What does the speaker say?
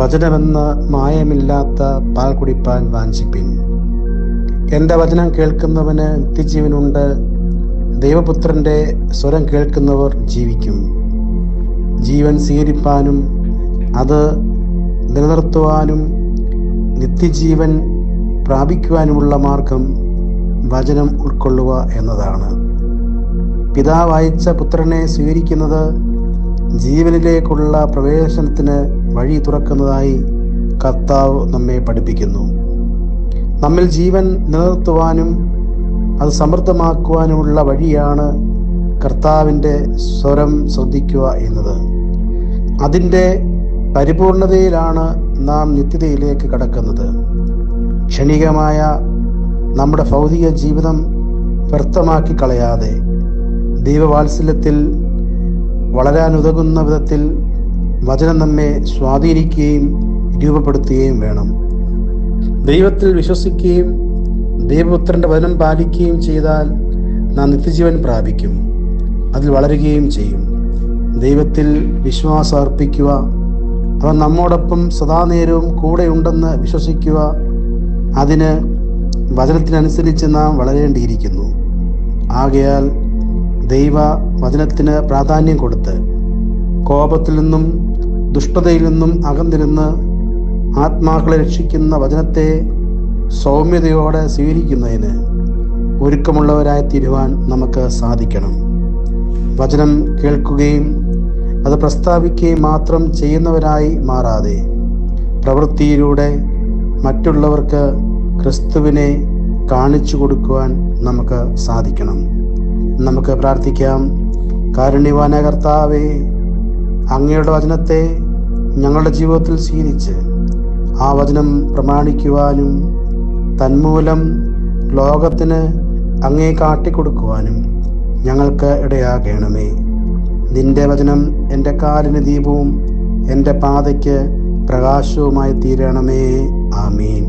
വചനമെന്ന മായമില്ലാത്ത പാൽ കുടിപ്പാൻ വാഞ്ചിപ്പിൻ. എൻ്റെ വചനം കേൾക്കുന്നവന് നിത്യജീവനുണ്ട്. ദൈവപുത്രൻ്റെ സ്വരം കേൾക്കുന്നവർ ജീവിക്കും. ജീവൻ സ്വീകരിപ്പാനും അത് നിലനിർത്തുവാനും നിത്യജീവൻ പ്രാപിക്കുവാനുമുള്ള മാർഗം വചനം ഉൾക്കൊള്ളുക എന്നതാണ്. പിതാവ് അയച്ച പുത്രനെ സ്വീകരിക്കുന്നത് ജീവനിലേക്കുള്ള പ്രവേശനത്തിന് വഴി തുറക്കുന്നതായി കർത്താവ് നമ്മെ പഠിപ്പിക്കുന്നു. നമ്മിൽ ജീവൻ നിലനിർത്തുവാനും അത് സമൃദ്ധമാക്കുവാനുമുള്ള വഴിയാണ് കർത്താവിൻ്റെ സ്വരം ശ്രദ്ധിക്കുക എന്നത്. അതിൻ്റെ പരിപൂർണതയിലാണ് നാം നിത്യതയിലേക്ക് കടക്കുന്നത്. ക്ഷണികമായ നമ്മുടെ ഭൗതിക ജീവിതം വ്യർത്ഥമാക്കി കളയാതെ ദൈവവാത്സല്യത്തിൽ വളരാനുതകുന്ന വിധത്തിൽ വചനം നമ്മെ സ്വാധീനിക്കുകയും രൂപപ്പെടുത്തുകയും വേണം. ദൈവത്തിൽ വിശ്വസിക്കുകയും ദൈവപുത്രൻ്റെ വചനം പാലിക്കുകയും ചെയ്താൽ നാം നിത്യജീവൻ പ്രാപിക്കും. അതിൽ വളരുകയും ചെയ്യും. ദൈവത്തിൽ വിശ്വാസം അർപ്പിക്കുക, അവൻ നമ്മോടൊപ്പം സദാനേരവും കൂടെയുണ്ടെന്ന് വിശ്വസിക്കുക. അതിന് വചനത്തിനനുസരിച്ച് നാം വളരേണ്ടിയിരിക്കുന്നു. ആകയാൽ ദൈവ വചനത്തിന് പ്രാധാന്യം കൊടുത്ത് കോപത്തിൽ നിന്നും ദുഷ്ടതയിൽ നിന്നും അകന്നിരുന്ന് ആത്മാക്കളെ രക്ഷിക്കുന്ന വചനത്തെ സൗമ്യതയോടെ സ്വീകരിക്കുന്നതിന് ഒരുക്കമുള്ളവരായി തീരുവാൻ നമുക്ക് സാധിക്കണം. വചനം കേൾക്കുകയും അത് പ്രസ്താവിക്കുകയും മാത്രം ചെയ്യുന്നവരായി മാറാതെ പ്രവൃത്തിയിലൂടെ മറ്റുള്ളവർക്ക് ക്രിസ്തുവിനെ കാണിച്ചു കൊടുക്കുവാൻ നമുക്ക് സാധിക്കണം. നമുക്ക് പ്രാർത്ഥിക്കാം. കാരുണ്യവാനായ കർത്താവേ, അങ്ങയുടെ വചനത്തെ ഞങ്ങളുടെ ജീവിതത്തിൽ സ്വീകരിച്ച് ആ വചനം പ്രമാണിക്കുവാനും തന്മൂലം ലോകത്തിന് അങ്ങേ കാട്ടിക്കൊടുക്കുവാനും ഞങ്ങൾക്ക് ഇടയാകണമേ. നിന്റെ വചനം എൻ്റെ കാലിന് ദീപവും എൻ്റെ പാതയ്ക്ക് പ്രകാശവുമായി തീരണമേ. ആമീൻ.